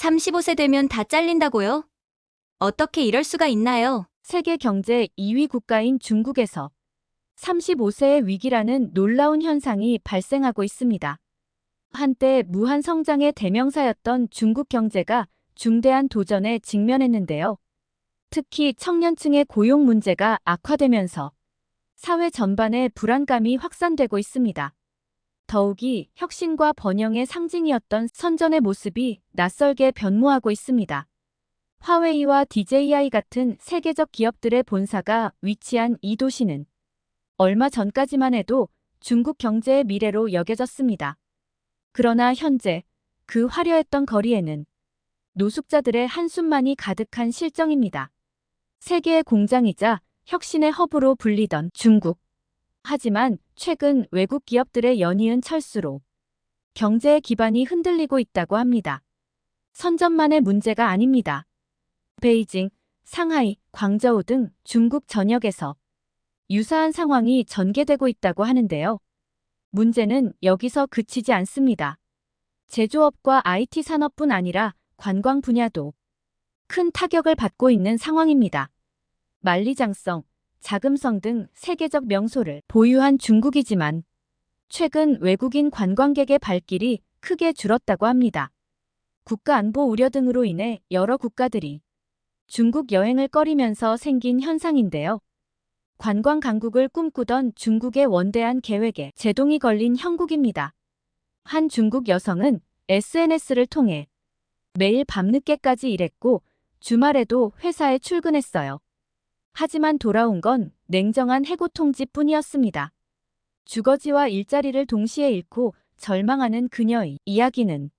35세 되면 다 잘린다고요? 어떻게 이럴 수가 있나요? 세계 경제 2위 국가인 중국에서 35세의 위기라는 놀라운 현상이 발생하고 있습니다. 한때 무한 성장의 대명사였던 중국 경제가 중대한 도전에 직면했는데요. 특히 청년층의 고용 문제가 악화되면서 사회 전반의 불안감이 확산되고 있습니다. 더욱이 혁신과 번영의 상징이었던 선전의 모습이 낯설게 변모하고 있습니다. 화웨이와 DJI 같은 세계적 기업들의 본사가 위치한 이 도시는 얼마 전까지만 해도 중국 경제의 미래로 여겨졌습니다. 그러나 현재 그 화려했던 거리에는 노숙자들의 한숨만이 가득한 실정입니다. 세계의 공장이자 혁신의 허브로 불리던 중국. 하지만 최근 외국 기업들의 연이은 철수로 경제의 기반이 흔들리고 있다고 합니다. 선전만의 문제가 아닙니다. 베이징, 상하이, 광저우 등 중국 전역에서 유사한 상황이 전개되고 있다고 하는데요. 문제는 여기서 그치지 않습니다. 제조업과 IT 산업뿐 아니라 관광 분야도 큰 타격을 받고 있는 상황입니다. 만리장성, 자금성 등 세계적 명소를 보유한 중국이지만 최근 외국인 관광객의 발길이 크게 줄었다고 합니다. 국가 안보 우려 등으로 인해 여러 국가들이 중국 여행을 꺼리면서 생긴 현상인데요. 관광 강국을 꿈꾸던 중국의 원대한 계획에 제동이 걸린 형국입니다. 한 중국 여성은 SNS를 통해 매일 밤늦게까지 일했고 주말에도 회사에 출근했어요. 하지만 돌아온 건 냉정한 해고 통지뿐이었습니다. 주거지와 일자리를 동시에 잃고 절망하는 그녀의 이야기는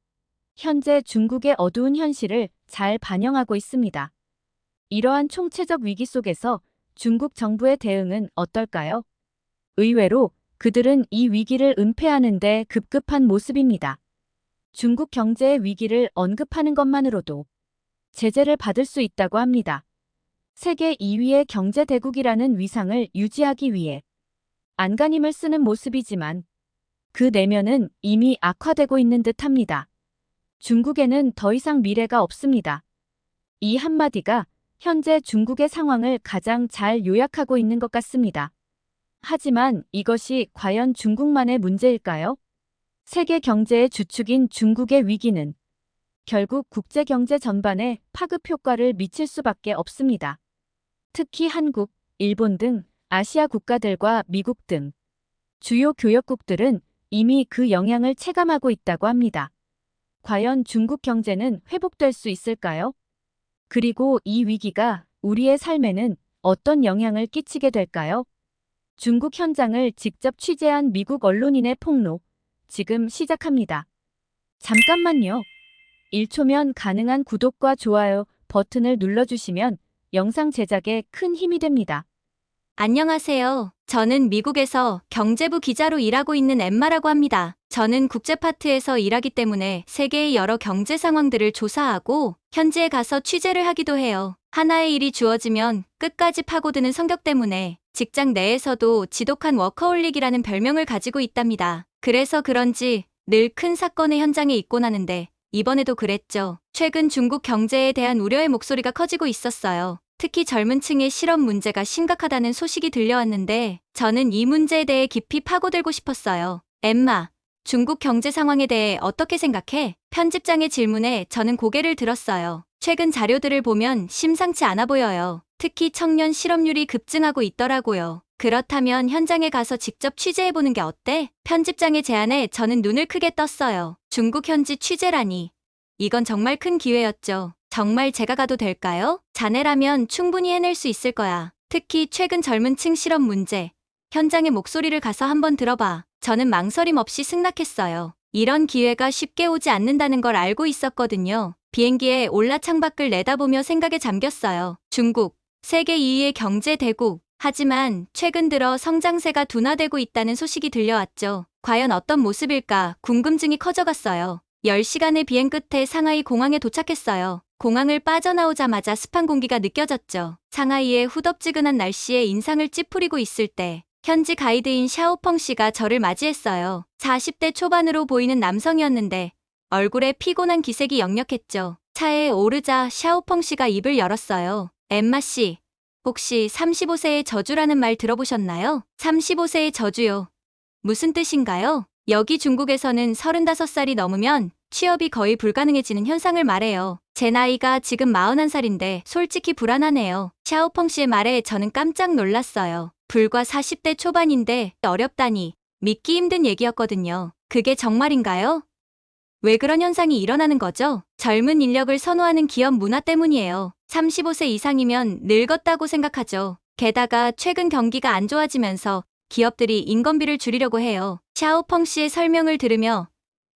현재 중국의 어두운 현실을 잘 반영하고 있습니다. 이러한 총체적 위기 속에서 중국 정부의 대응은 어떨까요? 의외로 그들은 이 위기를 은폐하는 데 급급한 모습입니다. 중국 경제의 위기를 언급하는 것만으로도 제재를 받을 수 있다고 합니다. 세계 2위의 경제 대국이라는 위상을 유지하기 위해 안간힘을 쓰는 모습이지만 그 내면은 이미 악화되고 있는 듯합니다. 중국에는 더 이상 미래가 없습니다. 이 한마디가 현재 중국의 상황을 가장 잘 요약하고 있는 것 같습니다. 하지만 이것이 과연 중국만의 문제일까요? 세계 경제의 주축인 중국의 위기는 결국 국제 경제 전반에 파급 효과를 미칠 수밖에 없습니다. 특히 한국, 일본 등 아시아 국가들과 미국 등 주요 교역국들은 이미 그 영향을 체감하고 있다고 합니다. 과연 중국 경제는 회복될 수 있을까요? 그리고 이 위기가 우리의 삶에는 어떤 영향을 끼치게 될까요? 중국 현장을 직접 취재한 미국 언론인의 폭로, 지금 시작합니다. 잠깐만요. 1초면 가능한 구독과 좋아요 버튼을 눌러주시면 영상 제작에 큰 힘이 됩니다. 안녕하세요. 저는 미국에서 경제부 기자로 일하고 있는 엠마라고 합니다. 저는 국제파트에서 일하기 때문에 세계의 여러 경제 상황들을 조사하고 현지에 가서 취재를 하기도 해요. 하나의 일이 주어지면 끝까지 파고드는 성격 때문에 직장 내에서도 지독한 워커홀릭이라는 별명을 가지고 있답니다. 그래서 그런지 늘 큰 사건의 현장에 있곤 하는데 이번에도 그랬죠. 최근 중국 경제에 대한 우려의 목소리가 커지고 있었어요. 특히 젊은 층의 실업 문제가 심각하다는 소식이 들려왔는데 저는 이 문제에 대해 깊이 파고들고 싶었어요. 엠마, 중국 경제 상황에 대해 어떻게 생각해? 편집장의 질문에 저는 고개를 들었어요. 최근 자료들을 보면 심상치 않아 보여요. 특히 청년 실업률이 급증하고 있더라고요. 그렇다면 현장에 가서 직접 취재해보는 게 어때? 편집장의 제안에 저는 눈을 크게 떴어요. 중국 현지 취재라니. 이건 정말 큰 기회였죠. 정말 제가 가도 될까요? 자네라면 충분히 해낼 수 있을 거야. 특히 최근 젊은 층 실업 문제. 현장의 목소리를 가서 한번 들어봐. 저는 망설임 없이 승낙했어요. 이런 기회가 쉽게 오지 않는다는 걸 알고 있었거든요. 비행기에 올라 창밖을 내다보며 생각에 잠겼어요. 중국, 세계 2위의 경제 대국. 하지만 최근 들어 성장세가 둔화되고 있다는 소식이 들려왔죠. 과연 어떤 모습일까 궁금증이 커져갔어요. 10시간의 비행 끝에 상하이 공항에 도착했어요. 공항을 빠져나오자마자 습한 공기가 느껴졌죠. 상하이의 후덥지근한 날씨에 인상을 찌푸리고 있을 때 현지 가이드인 샤오펑 씨가 저를 맞이했어요. 40대 초반으로 보이는 남성이었는데 얼굴에 피곤한 기색이 역력했죠. 차에 오르자 샤오펑 씨가 입을 열었어요. 엠마 씨, 혹시 35세의 저주라는 말 들어보셨나요? 35세의 저주요. 무슨 뜻인가요? 여기 중국에서는 35살이 넘으면 취업이 거의 불가능해지는 현상을 말해요. 제 나이가 지금 41살인데 솔직히 불안하네요. 샤오펑 씨의 말에 저는 깜짝 놀랐어요. 불과 40대 초반인데 어렵다니 믿기 힘든 얘기였거든요. 그게 정말인가요? 왜 그런 현상이 일어나는 거죠? 젊은 인력을 선호하는 기업 문화 때문이에요. 35세 이상이면 늙었다고 생각하죠. 게다가 최근 경기가 안 좋아지면서 기업들이 인건비를 줄이려고 해요. 샤오펑 씨의 설명을 들으며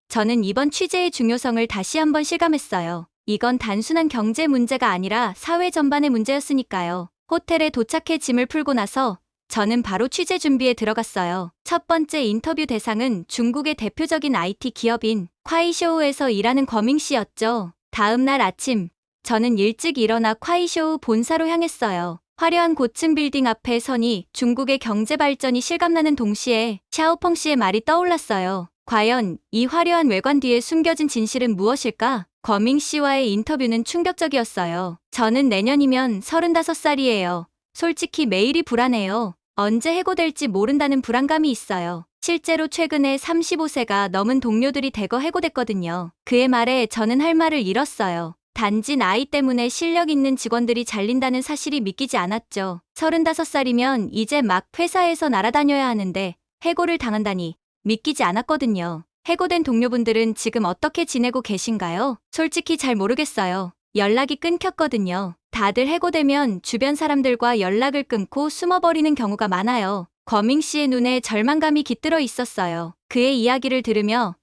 저는 이번 취재의 중요성을 다시 한번 실감했어요. 이건 단순한 경제 문제가 아니라 사회 전반의 문제였으니까요. 호텔에 도착해 짐을 풀고 나서 저는 바로 취재 준비에 들어갔어요. 첫 번째 인터뷰 대상은 중국의 대표적인 IT 기업인 콰이쇼우에서 일하는 거밍 씨였죠. 다음 날 아침, 저는 일찍 일어나 콰이쇼우 본사로 향했어요. 화려한 고층 빌딩 앞에 서니 중국의 경제 발전이 실감나는 동시에 샤오펑 씨의 말이 떠올랐어요. 과연 이 화려한 외관 뒤에 숨겨진 진실은 무엇일까? 거밍 씨와의 인터뷰는 충격적이었어요. 저는 내년이면 35살이에요. 솔직히 매일이 불안해요. 언제 해고될지 모른다는 불안감이 있어요. 실제로 최근에 35세가 넘은 동료들이 대거 해고됐거든요. 그의 말에 저는 할 말을 잃었어요. 단지 나이 때문에 실력 있는 직원들이 잘린다는 사실이 믿기지 않았죠. 35살이면 이제 막 회사에서 날아다녀야 하는데 해고를 당한다니 믿기지 않았거든요. 해고된 동료분들은 지금 어떻게 지내고 계신가요? 솔직히 잘 모르겠어요. 연락이 끊겼거든요. 다들 해고되면 주변 사람들과 연락을 끊고 숨어버리는 경우가 많아요. 거밍 씨의 눈에 절망감이 깃들어 있었어요. 그의 이야기를 들으며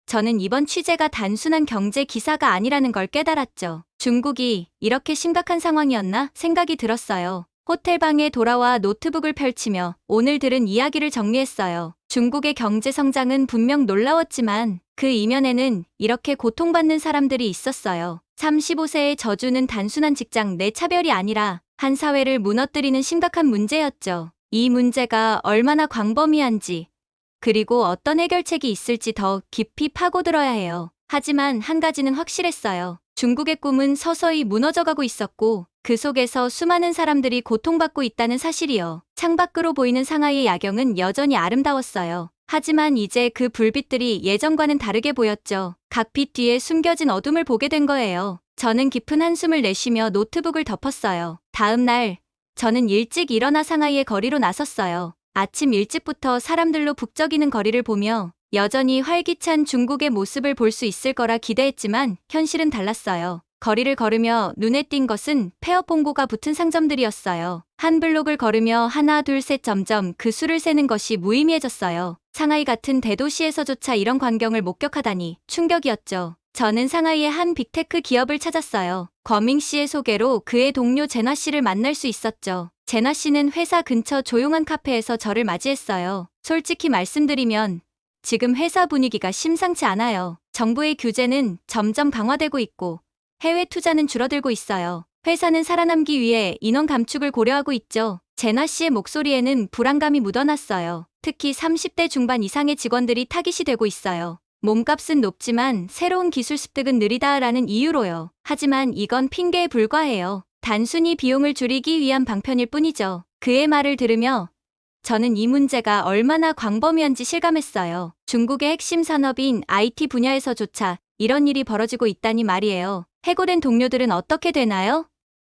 저는 이번 취재가 단순한 경제 기사가 아니라는 걸 깨달았죠. 중국이 이렇게 심각한 상황이었나 생각이 들었어요. 호텔방에 돌아와 노트북을 펼치며 오늘 들은 이야기를 정리했어요. 중국의 경제 성장은 분명 놀라웠지만 그 이면에는 이렇게 고통받는 사람들이 있었어요. 35세의 저주는 단순한 직장 내 차별이 아니라 한 사회를 무너뜨리는 심각한 문제였죠. 이 문제가 얼마나 광범위한지 그리고 어떤 해결책이 있을지 더 깊이 파고들어야 해요. 하지만 한 가지는 확실했어요. 중국의 꿈은 서서히 무너져가고 있었고 그 속에서 수많은 사람들이 고통받고 있다는 사실이요. 창밖으로 보이는 상하이의 야경은 여전히 아름다웠어요. 하지만 이제 그 불빛들이 예전과는 다르게 보였죠. 각 빛 뒤에 숨겨진 어둠을 보게 된 거예요. 저는 깊은 한숨을 내쉬며 노트북을 덮었어요. 다음 날, 저는 일찍 일어나 상하이의 거리로 나섰어요. 아침 일찍부터 사람들로 북적이는 거리를 보며 여전히 활기찬 중국의 모습을 볼 수 있을 거라 기대했지만 현실은 달랐어요. 거리를 걸으며 눈에 띈 것은 폐업 홍보가 붙은 상점들이었어요. 한 블록을 걸으며 하나 둘 셋 점점 그 수를 세는 것이 무의미해졌어요. 상하이 같은 대도시에서조차 이런 광경을 목격하다니 충격이었죠. 저는 상하이의 한 빅테크 기업을 찾았어요. 거밍 씨의 소개로 그의 동료 제나 씨를 만날 수 있었죠. 제나 씨는 회사 근처 조용한 카페에서 저를 맞이했어요. 솔직히 말씀드리면 지금 회사 분위기가 심상치 않아요. 정부의 규제는 점점 강화되고 있고 해외 투자는 줄어들고 있어요. 회사는 살아남기 위해 인원 감축을 고려하고 있죠. 제나 씨의 목소리에는 불안감이 묻어났어요. 특히 30대 중반 이상의 직원들이 타깃이 되고 있어요. 몸값은 높지만 새로운 기술 습득은 느리다라는 이유로요. 하지만 이건 핑계에 불과해요. 단순히 비용을 줄이기 위한 방편일 뿐이죠. 그의 말을 들으며 저는 이 문제가 얼마나 광범위한지 실감했어요. 중국의 핵심 산업인 IT 분야에서조차 이런 일이 벌어지고 있다니 말이에요. 해고된 동료들은 어떻게 되나요?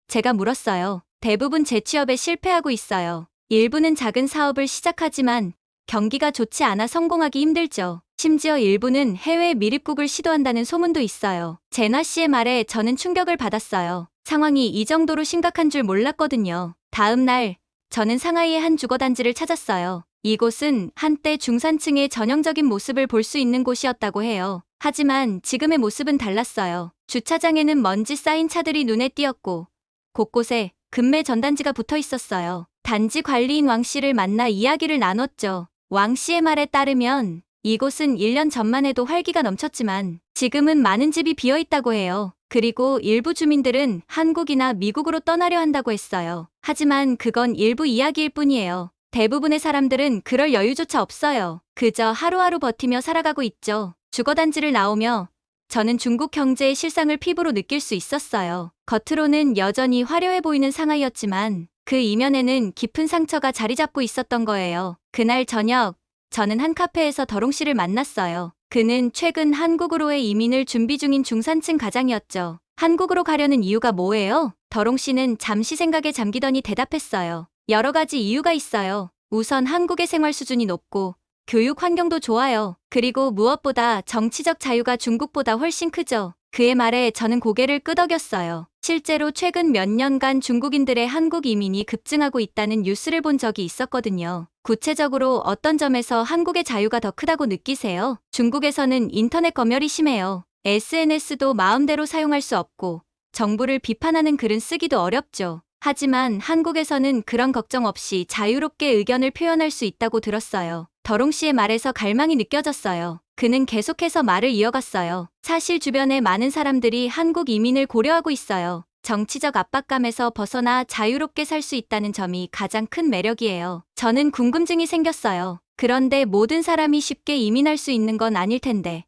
제가 물었어요. 대부분 재취업에 실패하고 있어요. 일부는 작은 사업을 시작하지만 경기가 좋지 않아 성공하기 힘들죠. 심지어 일부는 해외 미립국을 시도한다는 소문도 있어요. 제나 씨의 말에 저는 충격을 받았어요. 상황이 이 정도로 심각한 줄 몰랐거든요. 다음 날, 저는 상하이의 한 주거단지를 찾았어요. 이곳은 한때 중산층의 전형적인 모습을 볼 수 있는 곳이었다고 해요. 하지만 지금의 모습은 달랐어요. 주차장에는 먼지 쌓인 차들이 눈에 띄었고 곳곳에 금매 전단지가 붙어 있었어요. 단지 관리인 왕 씨를 만나 이야기를 나눴죠. 왕 씨의 말에 따르면 이곳은 1년 전만 해도 활기가 넘쳤지만 지금은 많은 집이 비어 있다고 해요. 그리고 일부 주민들은 한국이나 미국으로 떠나려 한다고 했어요. 하지만 그건 일부 이야기일 뿐이에요. 대부분의 사람들은 그럴 여유조차 없어요. 그저 하루하루 버티며 살아가고 있죠. 주거단지를 나오며 저는 중국 경제의 실상을 피부로 느낄 수 있었어요. 겉으로는 여전히 화려해 보이는 상하이였지만 그 이면에는 깊은 상처가 자리 잡고 있었던 거예요. 그날 저녁, 저는 한 카페에서 더롱 씨를 만났어요. 그는 최근 한국으로의 이민을 준비 중인 중산층 가장이었죠. 한국으로 가려는 이유가 뭐예요? 더롱 씨는 잠시 생각에 잠기더니 대답했어요. 여러 가지 이유가 있어요. 우선 한국의 생활 수준이 높고 교육 환경도 좋아요. 그리고 무엇보다 정치적 자유가 중국보다 훨씬 크죠. 그의 말에 저는 고개를 끄덕였어요. 실제로 최근 몇 년간 중국인들의 한국 이민이 급증하고 있다는 뉴스를 본 적이 있었거든요. 구체적으로 어떤 점에서 한국의 자유가 더 크다고 느끼세요? 중국에서는 인터넷 검열이 심해요. SNS도 마음대로 사용할 수 없고 정부를 비판하는 글은 쓰기도 어렵죠. 하지만 한국에서는 그런 걱정 없이 자유롭게 의견을 표현할 수 있다고 들었어요. 더롱 씨의 말에서 갈망이 느껴졌어요. 그는 계속해서 말을 이어갔어요. 사실 주변에 많은 사람들이 한국 이민을 고려하고 있어요. 정치적 압박감에서 벗어나 자유롭게 살 수 있다는 점이 가장 큰 매력이에요. 저는 궁금증이 생겼어요. 그런데 모든 사람이 쉽게 이민할 수 있는 건 아닐 텐데.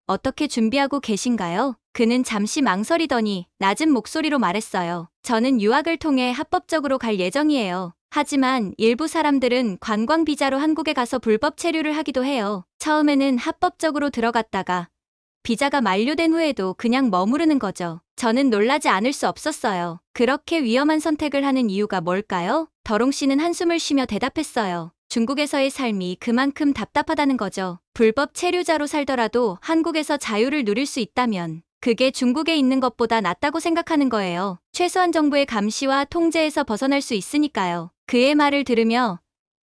어떻게 준비하고 계신가요? 그는 잠시 망설이더니 낮은 목소리로 말했어요. 저는 유학을 통해 합법적으로 갈 예정이에요. 하지만 일부 사람들은 관광 비자로 한국에 가서 불법 체류를 하기도 해요. 처음에는 합법적으로 들어갔다가 비자가 만료된 후에도 그냥 머무르는 거죠. 저는 놀라지 않을 수 없었어요. 그렇게 위험한 선택을 하는 이유가 뭘까요? 더롱 씨는 한숨을 쉬며 대답했어요. 중국에서의 삶이 그만큼 답답하다는 거죠. 불법 체류자로 살더라도 한국에서 자유를 누릴 수 있다면 그게 중국에 있는 것보다 낫다고 생각하는 거예요. 최소한 정부의 감시와 통제에서 벗어날 수 있으니까요. 그의 말을 들으며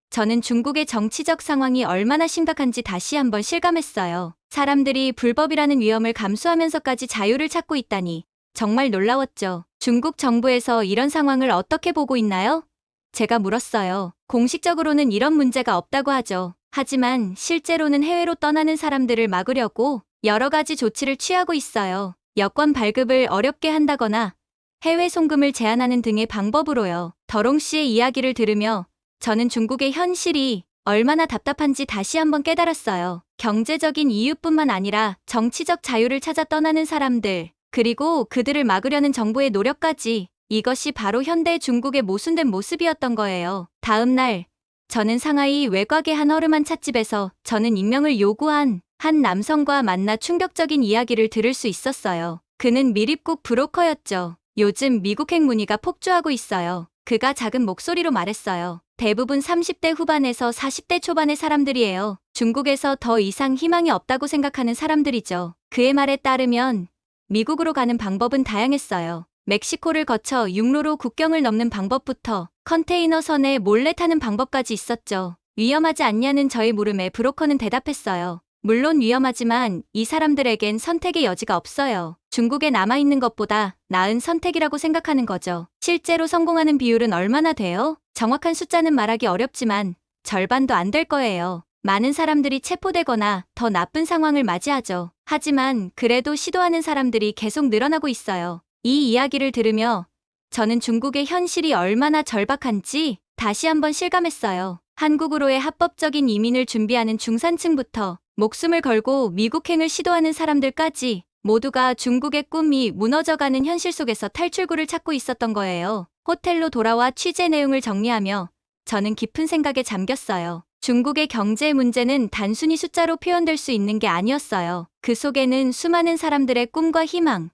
저는 중국의 정치적 상황이 얼마나 심각한지 다시 한번 실감했어요. 사람들이 불법이라는 위험을 감수하면서까지 자유를 찾고 있다니 정말 놀라웠죠. 중국 정부에서 이런 상황을 어떻게 보고 있나요? 제가 물었어요. 공식적으로는 이런 문제가 없다고 하죠. 하지만 실제로는 해외로 떠나는 사람들을 막으려고 여러 가지 조치를 취하고 있어요. 여권 발급을 어렵게 한다거나 해외 송금을 제한하는 등의 방법으로요. 더롱 씨의 이야기를 들으며 저는 중국의 현실이 얼마나 답답한지 다시 한번 깨달았어요. 경제적인 이유뿐만 아니라 정치적 자유를 찾아 떠나는 사람들, 그리고 그들을 막으려는 정부의 노력까지, 이것이 바로 현대 중국의 모순된 모습이었던 거예요. 다음 날, 저는 상하이 외곽의 한 허름한 찻집에서 저는 익명을 요구한 한 남성과 만나 충격적인 이야기를 들을 수 있었어요. 그는 미립국 브로커였죠. 요즘 미국행 문의가 폭주하고 있어요. 그가 작은 목소리로 말했어요. 대부분 30대 후반에서 40대 초반의 사람들이에요. 중국에서 더 이상 희망이 없다고 생각하는 사람들이죠. 그의 말에 따르면 미국으로 가는 방법은 다양했어요. 멕시코를 거쳐 육로로 국경을 넘는 방법부터 컨테이너 선에 몰래 타는 방법까지 있었죠. 위험하지 않냐는 저의 물음에 브로커는 대답했어요. 물론 위험하지만 이 사람들에겐 선택의 여지가 없어요. 중국에 남아있는 것보다 나은 선택이라고 생각하는 거죠. 실제로 성공하는 비율은 얼마나 돼요? 정확한 숫자는 말하기 어렵지만 절반도 안 될 거예요. 많은 사람들이 체포되거나 더 나쁜 상황을 맞이하죠. 하지만 그래도 시도하는 사람들이 계속 늘어나고 있어요. 이 이야기를 들으며 저는 중국의 현실이 얼마나 절박한지 다시 한번 실감했어요. 한국으로의 합법적인 이민을 준비하는 중산층부터 목숨을 걸고 미국행을 시도하는 사람들까지 모두가 중국의 꿈이 무너져가는 현실 속에서 탈출구를 찾고 있었던 거예요. 호텔로 돌아와 취재 내용을 정리하며 저는 깊은 생각에 잠겼어요. 중국의 경제 문제는 단순히 숫자로 표현될 수 있는 게 아니었어요. 그 속에는 수많은 사람들의 꿈과 희망,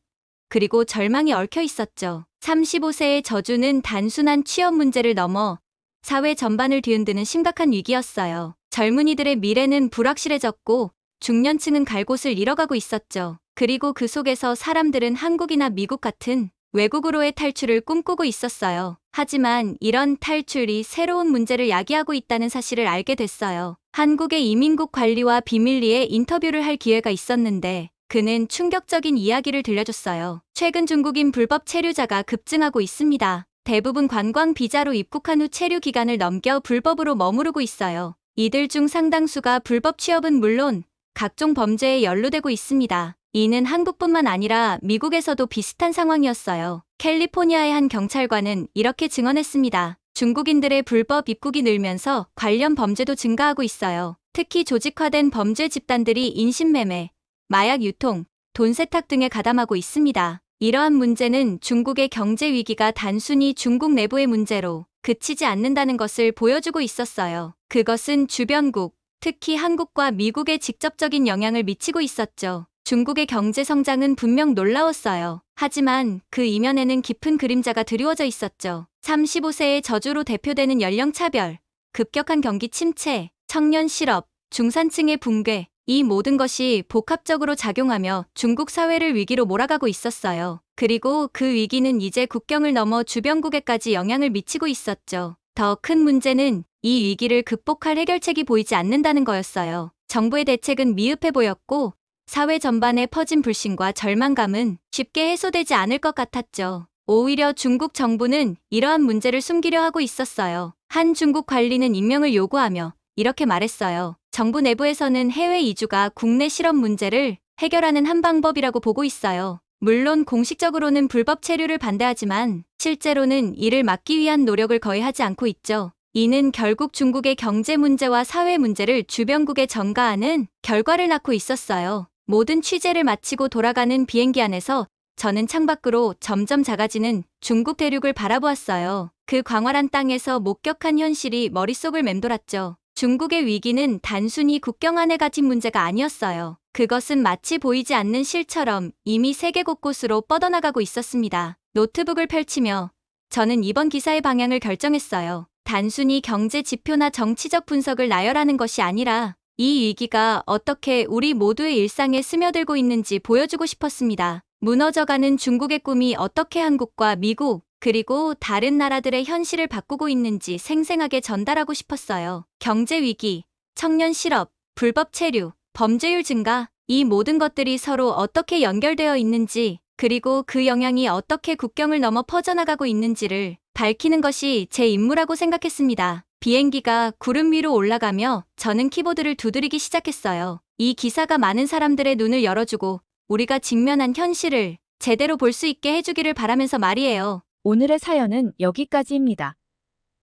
그리고 절망이 얽혀 있었죠. 35세의 저주는 단순한 취업 문제를 넘어 사회 전반을 뒤흔드는 심각한 위기였어요. 젊은이들의 미래는 불확실해졌고 중년층은 갈 곳을 잃어가고 있었죠. 그리고 그 속에서 사람들은 한국이나 미국 같은 외국으로의 탈출을 꿈꾸고 있었어요. 하지만 이런 탈출이 새로운 문제를 야기하고 있다는 사실을 알게 됐어요. 한국의 이민국 관리와 비밀리에 인터뷰를 할 기회가 있었는데 그는 충격적인 이야기를 들려줬어요. 최근 중국인 불법 체류자가 급증하고 있습니다. 대부분 관광 비자로 입국한 후 체류 기간을 넘겨 불법으로 머무르고 있어요. 이들 중 상당수가 불법 취업은 물론 각종 범죄에 연루되고 있습니다. 이는 한국뿐만 아니라 미국에서도 비슷한 상황이었어요. 캘리포니아의 한 경찰관은 이렇게 증언했습니다. 중국인들의 불법 입국이 늘면서 관련 범죄도 증가하고 있어요. 특히 조직화된 범죄 집단들이 인신매매, 마약 유통, 돈 세탁 등에 가담하고 있습니다. 이러한 문제는 중국의 경제 위기가 단순히 중국 내부의 문제로 그치지 않는다는 것을 보여주고 있었어요. 그것은 주변국, 특히 한국과 미국에 직접적인 영향을 미치고 있었죠. 중국의 경제 성장은 분명 놀라웠어요. 하지만 그 이면에는 깊은 그림자가 드리워져 있었죠. 35세의 저주로 대표되는 연령 차별, 급격한 경기 침체, 청년 실업, 중산층의 붕괴, 이 모든 것이 복합적으로 작용하며 중국 사회를 위기로 몰아가고 있었어요. 그리고 그 위기는 이제 국경을 넘어 주변국에까지 영향을 미치고 있었죠. 더 큰 문제는 이 위기를 극복할 해결책이 보이지 않는다는 거였어요. 정부의 대책은 미흡해 보였고 사회 전반에 퍼진 불신과 절망감은 쉽게 해소되지 않을 것 같았죠. 오히려 중국 정부는 이러한 문제를 숨기려 하고 있었어요. 한 중국 관리는 임명을 요구하며 이렇게 말했어요. 정부 내부에서는 해외 이주가 국내 실업 문제를 해결하는 한 방법이라고 보고 있어요. 물론 공식적으로는 불법 체류를 반대하지만 실제로는 이를 막기 위한 노력을 거의 하지 않고 있죠. 이는 결국 중국의 경제 문제와 사회 문제를 주변국에 전가하는 결과를 낳고 있었어요. 모든 취재를 마치고 돌아가는 비행기 안에서 저는 창밖으로 점점 작아지는 중국 대륙을 바라보았어요. 그 광활한 땅에서 목격한 현실이 머릿속을 맴돌았죠. 중국의 위기는 단순히 국경 안에 갇힌 문제가 아니었어요. 그것은 마치 보이지 않는 실처럼 이미 세계 곳곳으로 뻗어나가고 있었습니다. 노트북을 펼치며 저는 이번 기사의 방향을 결정했어요. 단순히 경제 지표나 정치적 분석을 나열하는 것이 아니라 이 위기가 어떻게 우리 모두의 일상에 스며들고 있는지 보여주고 싶었습니다. 무너져가는 중국의 꿈이 어떻게 한국과 미국, 그리고 다른 나라들의 현실을 바꾸고 있는지 생생하게 전달하고 싶었어요. 경제 위기, 청년 실업, 불법 체류, 범죄율 증가, 이 모든 것들이 서로 어떻게 연결되어 있는지, 그리고 그 영향이 어떻게 국경을 넘어 퍼져나가고 있는지를 밝히는 것이 제 임무라고 생각했습니다. 비행기가 구름 위로 올라가며 저는 키보드를 두드리기 시작했어요. 이 기사가 많은 사람들의 눈을 열어주고 우리가 직면한 현실을 제대로 볼 수 있게 해주기를 바라면서 말이에요. 오늘의 사연은 여기까지입니다.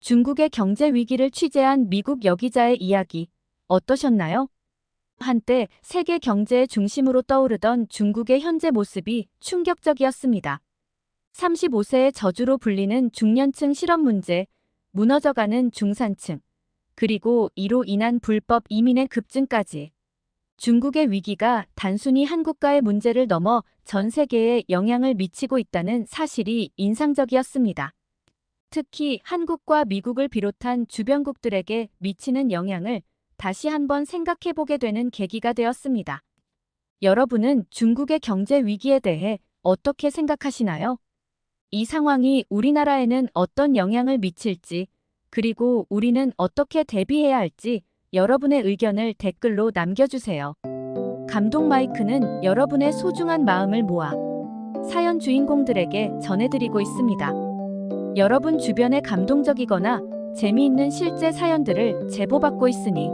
중국의 경제 위기를 취재한 미국 여기자의 이야기 어떠셨나요? 한때 세계 경제의 중심으로 떠오르던 중국의 현재 모습이 충격적이었습니다. 35세의 저주로 불리는 중년층 실업 문제, 무너져가는 중산층, 그리고 이로 인한 불법 이민의 급증까지. 중국의 위기가 단순히 한국과의 문제를 넘어 전 세계에 영향을 미치고 있다는 사실이 인상적이었습니다. 특히 한국과 미국을 비롯한 주변국들에게 미치는 영향을 다시 한번 생각해보게 되는 계기가 되었습니다. 여러분은 중국의 경제 위기에 대해 어떻게 생각하시나요? 이 상황이 우리나라에는 어떤 영향을 미칠지, 그리고 우리는 어떻게 대비해야 할지 여러분의 의견을 댓글로 남겨주세요. 감동 마이크는 여러분의 소중한 마음을 모아 사연 주인공들에게 전해드리고 있습니다. 여러분 주변에 감동적이거나 재미있는 실제 사연들을 제보받고 있으니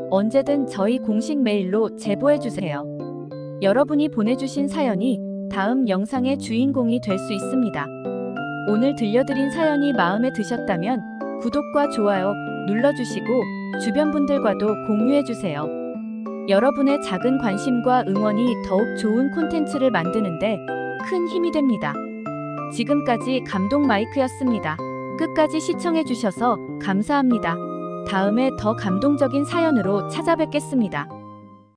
언제든 저희 공식 메일로 제보해주세요. 여러분이 보내주신 사연이 다음 영상의 주인공이 될 수 있습니다. 오늘 들려드린 사연이 마음에 드셨다면 구독과 좋아요 눌러주시고 주변 분들과도 공유해주세요. 여러분의 작은 관심과 응원이 더욱 좋은 콘텐츠를 만드는데 큰 힘이 됩니다. 지금까지 감동 마이크였습니다. 끝까지 시청해주셔서 감사합니다. 다음에 더 감동적인 사연으로 찾아뵙겠습니다.